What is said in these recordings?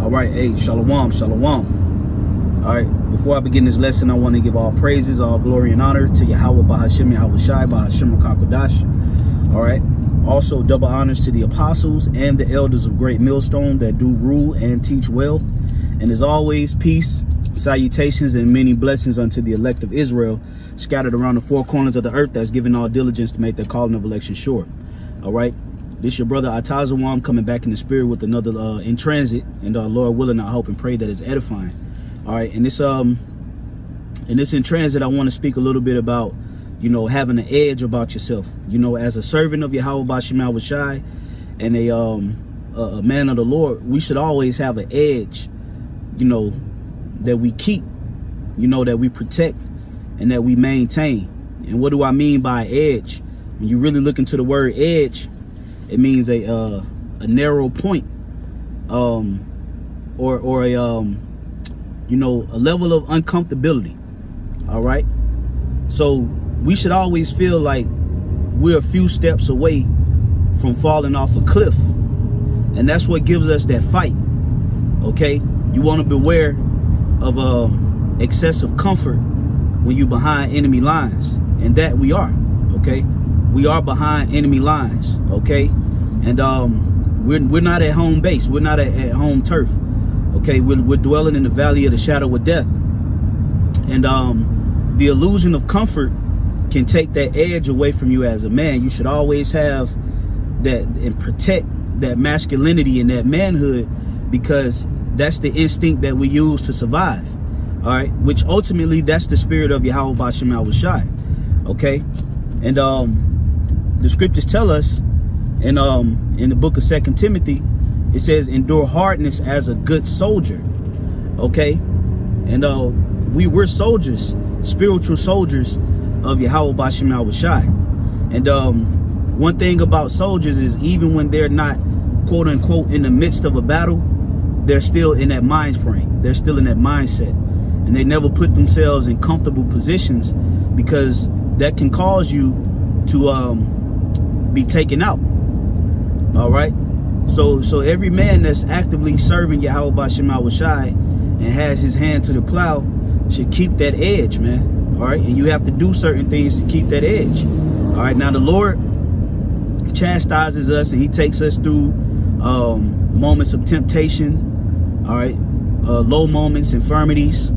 All right, hey, shalom, shalom. All right, before I begin this lesson, I want to give all praises, all glory and honor to Yahweh Bahashim Yahweh Shai Bahashim Rakakodash. All right, also double honors to the apostles and the elders of Great Millstone that do rule and teach well. And as always, peace, salutations, and many blessings unto the elect of Israel scattered around the four corners of the earth that's given all diligence to make their calling of election sure. All right. This your brother Atazawam coming back in the spirit with another in transit, and Lord willing, I hope and pray that it's edifying. All right, and this in transit, I want to speak a little bit about, you know, having an edge about yourself. You know, as a servant of Yahweh Bashim Yahweh Shai and a man of the Lord, we should always have an edge, you know, that we keep, you know, that we protect and that we maintain. And what do I mean by edge? When you really look into the word edge, it means a narrow point, or a you know, a level of uncomfortability. All right, so we should always feel like we're a few steps away from falling off a cliff, and that's what gives us that fight. Okay, you want to beware of excessive comfort when you're behind enemy lines, and that we are. Okay, we are behind enemy lines. Okay, and we're not at home base. We're not at home turf. Okay, we're dwelling in the valley of the shadow of death, and the illusion of comfort can take that edge away from you as a man. You should always have that and protect that masculinity and that manhood, because that's the instinct that we use to survive. All right, which ultimately that's the spirit of Yahweh Bashim Yahweh Shai. Okay, and the scriptures tell us in the book of 2 Timothy, it says, endure hardness as a good soldier. Okay, and we're soldiers, spiritual soldiers of Yahweh Bashim Yahweh Shai. And one thing about soldiers is, even when they're not quote unquote in the midst of a battle, they're still in that mind frame, they're still in that mindset, and they never put themselves in comfortable positions, because that can cause you to be taken out. All right, so every man that's actively serving Yahweh Bashim Yahweh Shai and has his hand to the plow should keep that edge, man. All right, and you have to do certain things to keep that edge. All right, now the Lord chastises us, and he takes us through moments of temptation. All right, low moments, infirmities.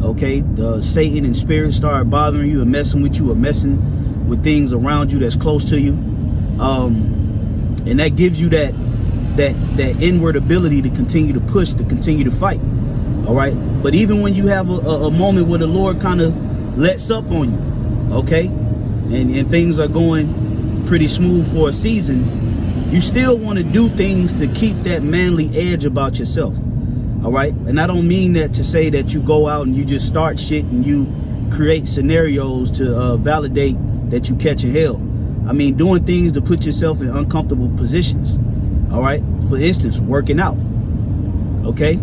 Okay, Satan and spirits start bothering you and messing with you, or messing with things around you that's close to you, and that gives you that inward ability to continue to push, to continue to fight. All right, but even when you have a moment where the Lord kind of lets up on you, okay, and things are going pretty smooth for a season, you still want to do things to keep that manly edge about yourself. All right, and I don't mean that to say that you go out and you just start shit and you create scenarios to validate that you catching hell. I mean, doing things to put yourself in uncomfortable positions. All right, for instance, working out. Okay,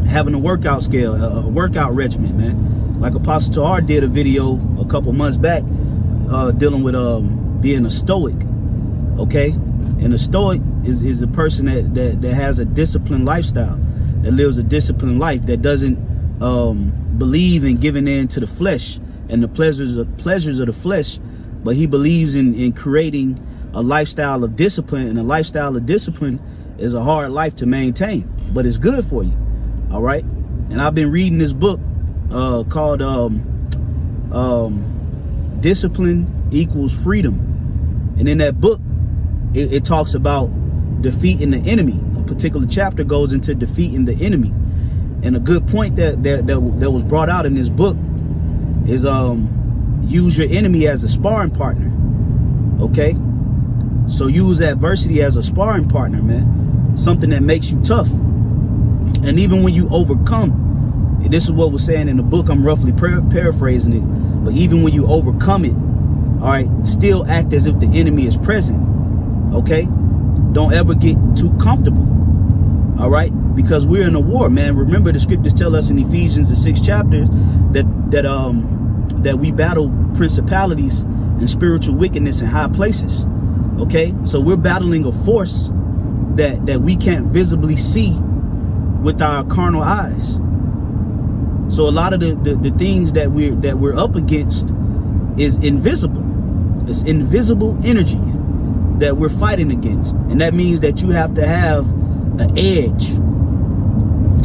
having a workout scale, a workout regimen, man. Like Apostle Tahar did a video a couple months back dealing with being a stoic. Okay, and a stoic is a person that has a disciplined lifestyle, that lives a disciplined life, that doesn't believe in giving in to the flesh and the pleasures of the flesh, but he believes in creating a lifestyle of discipline. And a lifestyle of discipline is a hard life to maintain, but it's good for you. All right, and I've been reading this book called Discipline Equals Freedom, and in that book it talks about defeating the enemy. A particular chapter goes into defeating the enemy, and a good point that was brought out in this book is use your enemy as a sparring partner. Okay, so use adversity as a sparring partner, man. Something that makes you tough. And even when you overcome, and this is what was saying in the book, I'm roughly paraphrasing it, but even when you overcome it, all right, still act as if the enemy is present. Okay, don't ever get too comfortable. All right, because we're in a war, man. Remember, the scriptures tell us in Ephesians, the 6th chapter, that we battle principalities and spiritual wickedness in high places. Okay, so we're battling a force that we can't visibly see with our carnal eyes. So a lot of the things that we're up against is invisible. It's invisible energy that we're fighting against. And that means that you have to have an edge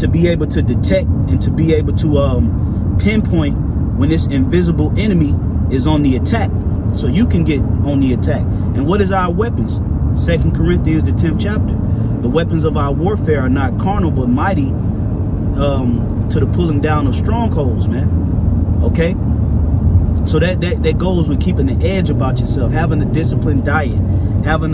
to be able to detect and to be able to pinpoint when this invisible enemy is on the attack, so you can get on the attack. And what is our weapons? 2 Corinthians, the 10th chapter. The weapons of our warfare are not carnal, but mighty to the pulling down of strongholds, man. Okay? So that goes with keeping the edge about yourself, having a disciplined diet, having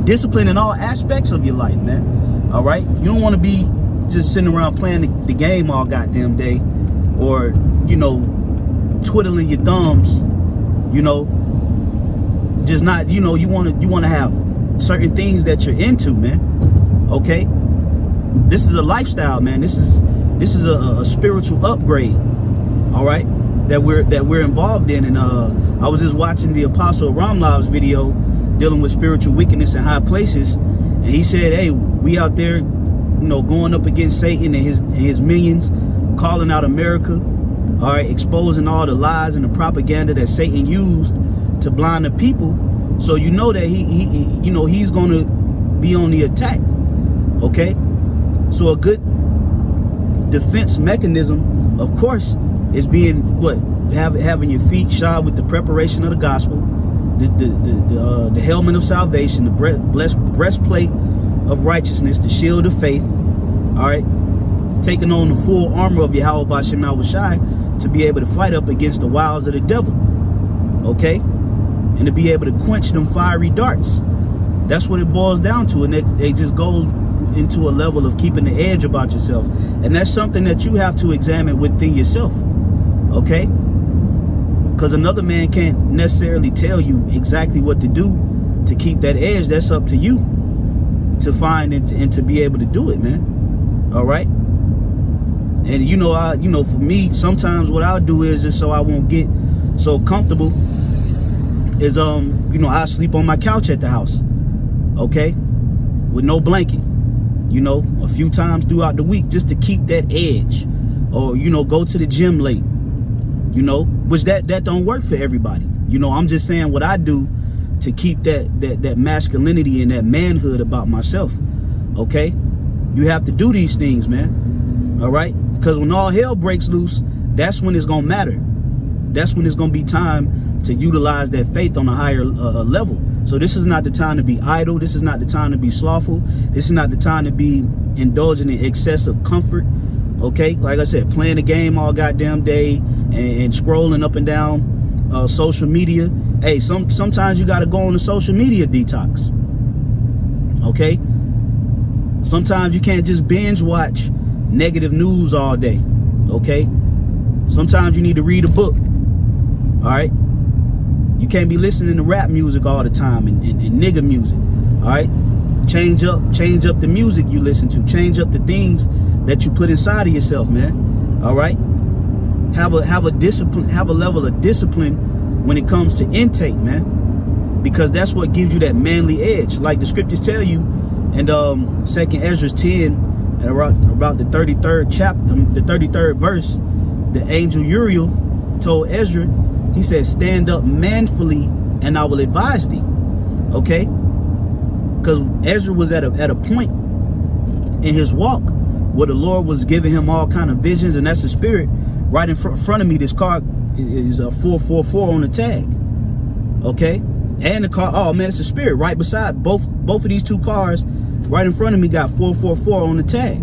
discipline in all aspects of your life, man. All right? You don't want to be just sitting around playing the game all goddamn day, or, you know, twiddling your thumbs, you know, just not, you know, you want to have certain things that you're into, man. Okay? This is a lifestyle, man. This is a spiritual upgrade, all right, that we're involved in. And I was just watching the Apostle Ramlav's video dealing with spiritual wickedness in high places, and he said, hey, we out there, you know, going up against Satan and his minions, calling out America, all right, exposing all the lies and the propaganda that Satan used to blind the people. So you know that he's going to be on the attack. Okay? So a good defense mechanism, of course, is being having your feet shod with the preparation of the gospel, the helmet of salvation, the breastplate of righteousness, the shield of faith. All right, taking on the full armor of Yahweh B'Shem Yahushai to be able to fight up against the wiles of the devil. Okay, and to be able to quench them fiery darts. That's what it boils down to, and it just goes into a level of keeping the edge about yourself. And that's something that you have to examine within yourself, okay? Because another man can't necessarily tell you exactly what to do to keep that edge. That's up to you to find and to be able to do it, man. All right? And you know, for me, sometimes what I'll do is, just so I won't get so comfortable, is I sleep on my couch at the house, okay, with no blanket, you know, a few times throughout the week, just to keep that edge. Or, you know, go to the gym late, you know, which that don't work for everybody. You know, I'm just saying what I do to keep that masculinity and that manhood about myself. Okay, you have to do these things, man. All right, because when all hell breaks loose, that's when it's gonna matter. That's when it's gonna be time to utilize that faith on a higher level. So this is not the time to be idle. This is not the time to be slothful. This is not the time to be indulging in excessive comfort. Okay, like I said, playing the game all goddamn day and scrolling up and down social media. Hey, sometimes you got to go on a social media detox. Okay, sometimes you can't just binge watch negative news all day. Okay, sometimes you need to read a book. All right, you can't be listening to rap music all the time and nigga music. All right, change up the music you listen to. Change up the things that you put inside of yourself, man. All right, have a discipline, have a level of discipline when it comes to intake, man, because that's what gives you that manly edge. Like the scriptures tell you in 2 Ezra 10 and about the 33rd chapter, the 33rd verse, the angel Uriel told Ezra, he said, stand up manfully and I will advise thee. Okay, because Ezra was at a point in his walk where the Lord was giving him all kind of visions, and that's the spirit. Right in front of me, this car is a 444 on the tag. Okay, and the car, oh man, it's a spirit right beside both of these two cars. Right in front of me got 444 on the tag.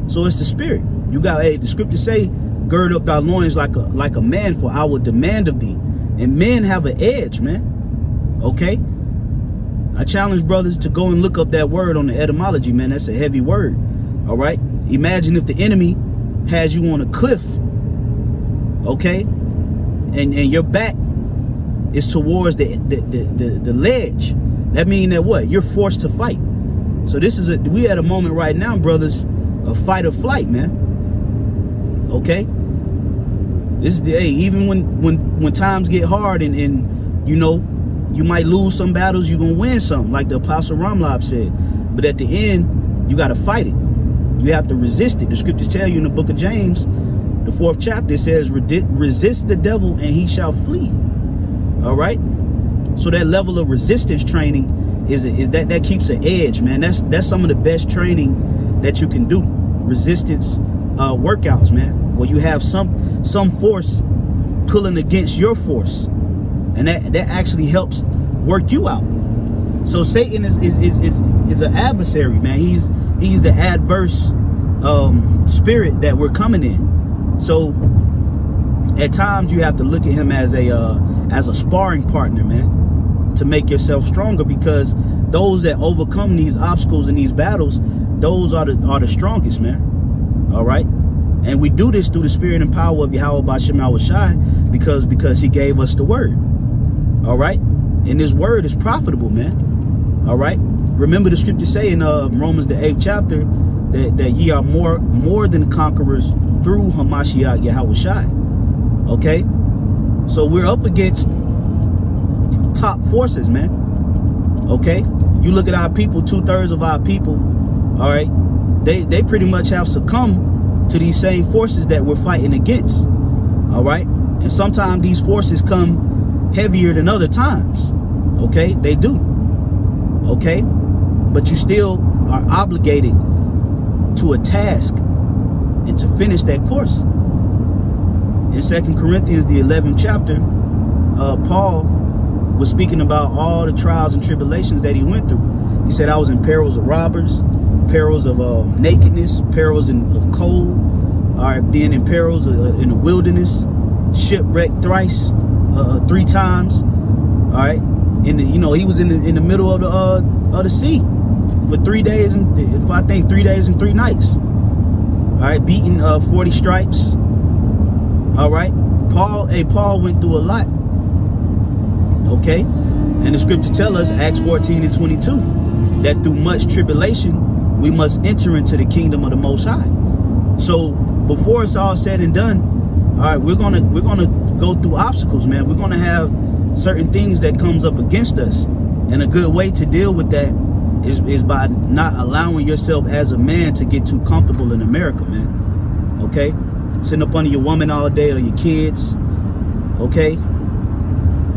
So it's the spirit. You got, hey, the scriptures say, gird up thy loins like a man, for I will demand of thee. And men have an edge, man. Okay, I challenge brothers to go and look up that word on the etymology, man. That's a heavy word. All right, imagine if the enemy has you on a cliff, okay, and your back is towards the ledge. That means that what? You're forced to fight. So we at a moment right now, brothers, of fight or flight, man. Okay, this is the, hey, even when times get hard and you know, you might lose some battles, you're gonna win some, like the Apostle Ramlab said, but at the end you got to fight it. You have to resist it. The scriptures tell you in the book of James, the 4th chapter, it says, resist the devil and he shall flee. All right. So that level of resistance training is that keeps an edge, man. That's some of the best training that you can do. Resistance workouts, man, where you have some force pulling against your force, and that actually helps work you out. So Satan is an adversary, man. He's the adverse spirit that we're coming in. So at times you have to look at him as a sparring partner, man, to make yourself stronger, because those that overcome these obstacles and these battles, those are the strongest, man. All right. And we do this through the spirit and power of Yahweh Ba'Shem Yahawashi, because he gave us the word. All right. And this word is profitable, man. All right. Remember the scripture say in Romans the 8th chapter that ye are more than conquerors through Hamashiach Yahawashi. Okay. So we're up against top forces, man. Okay. You look at our people, 2/3 of our people. All right. They pretty much have succumbed to these same forces that we're fighting against. All right. And sometimes these forces come heavier than other times. Okay. They do. Okay. But you still are obligated to a task and to finish that course. In 2 Corinthians, the 11th chapter, Paul was speaking about all the trials and tribulations that he went through. He said, I was in perils of robbers, perils of nakedness, perils of cold, all right, being in perils in the wilderness, shipwrecked thrice, 3 times, all right. He was in the middle of the sea for 3 days and I think 3 days and 3 nights. All right, beaten 40 stripes. All right, Paul went through a lot. Okay, and the scriptures tell us, Acts 14:22, that through much tribulation we must enter into the kingdom of the Most High. So before it's all said and done, all right, we're gonna go through obstacles, man. We're gonna have certain things that comes up against us, and a good way to deal with that is by not allowing yourself as a man to get too comfortable in America, man. Okay, sitting up under your woman all day or your kids. Okay,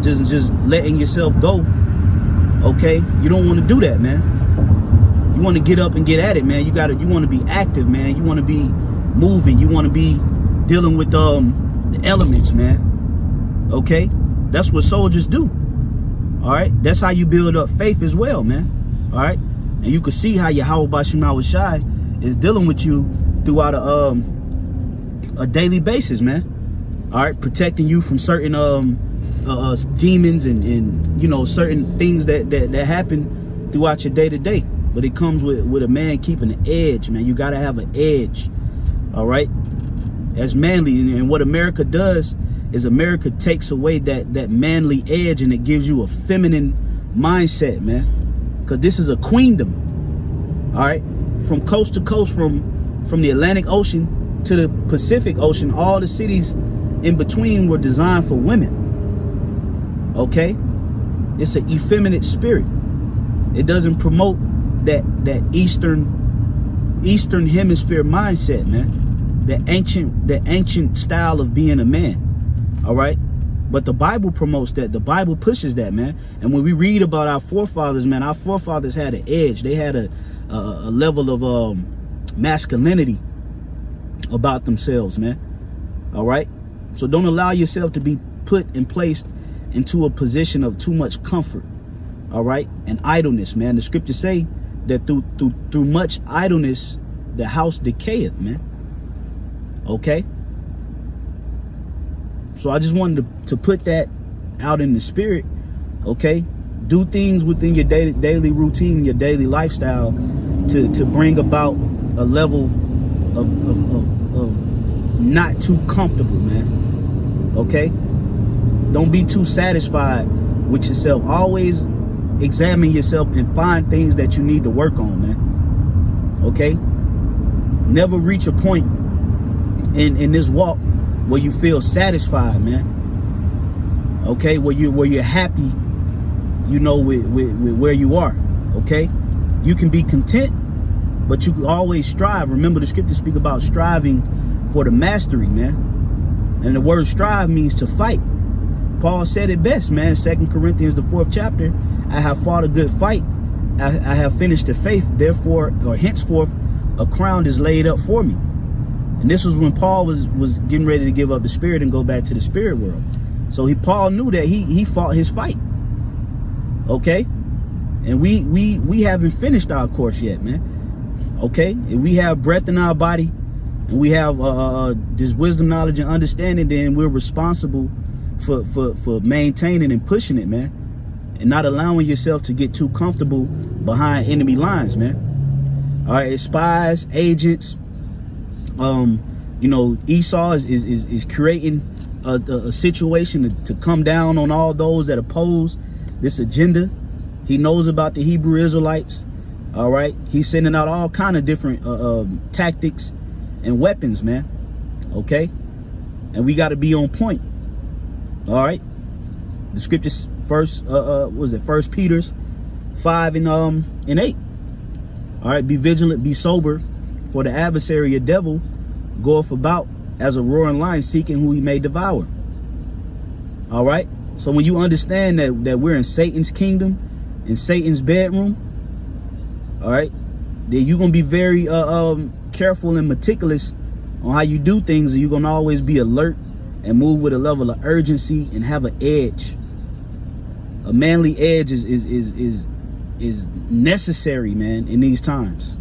just letting yourself go. Okay, you don't want to do that, man. You want to get up and get at it, man. You want to be active, man. You want to be moving. You want to be dealing with the elements, man. Okay, that's what soldiers do. All right, that's how you build up faith as well, man. All right, and you can see how Yahweh Ba'Shem Yahawashi is dealing with you throughout a daily basis, man. All right, protecting you from certain demons and certain things that happen throughout your day to day. But it comes with a man keeping an edge, man. You got to have an edge. All right, as manly. And what America does is America takes away that manly edge, and it gives you a feminine mindset, man. Because this is a queendom. All right, from coast to coast, from the Atlantic Ocean to the Pacific Ocean, all the cities in between were designed for women. Okay, it's an effeminate spirit. It doesn't promote that Eastern Hemisphere mindset, man. The ancient style of being a man. All right, but the Bible promotes that. The Bible pushes that, man. And when we read about our forefathers, man, our forefathers had an edge. They had a level of masculinity about themselves, man. All right, so don't allow yourself to be put and placed into a position of too much comfort, all right, and idleness, man. The scriptures say that through much idleness the house decayeth, man. Okay, so I just wanted to put that out in the spirit. Okay, do things within your daily routine, your daily lifestyle, to bring about a level of not too comfortable, man. Okay, don't be too satisfied with yourself. Always examine yourself and find things that you need to work on, man. Okay, never reach a point in this walk where you feel satisfied, man. Okay, where you're happy, with where you are. Okay, you can be content, but you always strive. Remember, the scriptures speak about striving for the mastery, man. And the word strive means to fight. Paul said it best, man. 2 Corinthians, the 4th chapter. I have fought a good fight. I have finished the faith. Therefore, or henceforth, a crown is laid up for me. And this was when Paul was getting ready to give up the spirit and go back to the spirit world. So Paul knew that he fought his fight. Okay? And we haven't finished our course yet, man. Okay? If we have breath in our body and we have this wisdom, knowledge, and understanding, then we're responsible for maintaining and pushing it, man. And not allowing yourself to get too comfortable behind enemy lines, man. All right, spies, agents. You know, Esau is creating a situation to come down on all those that oppose this agenda. He knows about the Hebrew Israelites. All right, he's sending out all kind of different tactics and weapons, man. Okay, and we got to be on point. All right, the scriptures first, was it 1 Peter 5 and 8. All right, be vigilant, be sober, for the adversary, your devil, goeth about as a roaring lion, seeking who he may devour. All right, so when you understand that we're in Satan's kingdom, in Satan's bedroom, all right, then you're gonna be very careful and meticulous on how you do things, and you're gonna always be alert and move with a level of urgency and have an edge. A manly edge is necessary, man, in these times.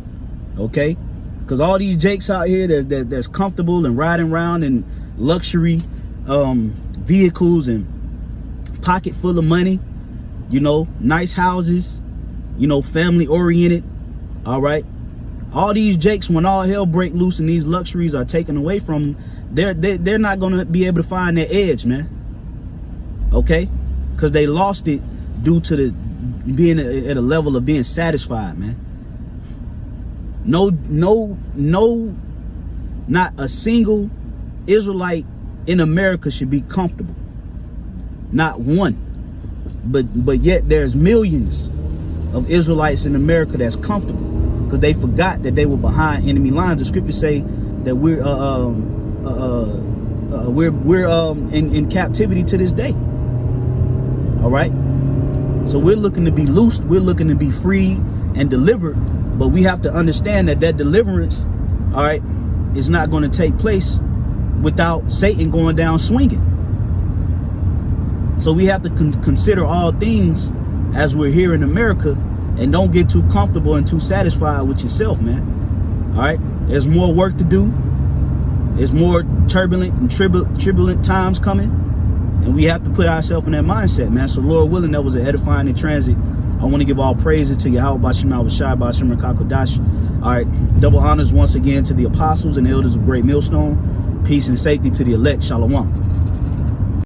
Okay, because all these jakes out here that's comfortable and riding around in luxury vehicles and pocket full of money, you know, nice houses, you know, family oriented. All right, all these jakes, when all hell break loose and these luxuries are taken away from them, they're not gonna be able to find their edge, man. Okay, because they lost it due to the being at a level of being satisfied, man. No, not a single Israelite in America should be comfortable. Not one. But yet there's millions of Israelites in America that's comfortable because they forgot that they were behind enemy lines. The scriptures say that we're in captivity to this day. All right, so we're looking to be loosed, we're looking to be free and delivered, but we have to understand that deliverance, all right, is not going to take place without Satan going down swinging. So we have to consider all things as we're here in America, and don't get too comfortable and too satisfied with yourself, man. All right, there's more work to do. There's more turbulent and tribulent times coming, and we have to put ourselves in that mindset, man. So Lord willing, that was an edifying in transit. I want to give all praises to Yahweh Bashim Al-Bashai Bashim Rakakodash. All right, double honors once again to the apostles and elders of Great Millstone. Peace and safety to the elect. Shalom.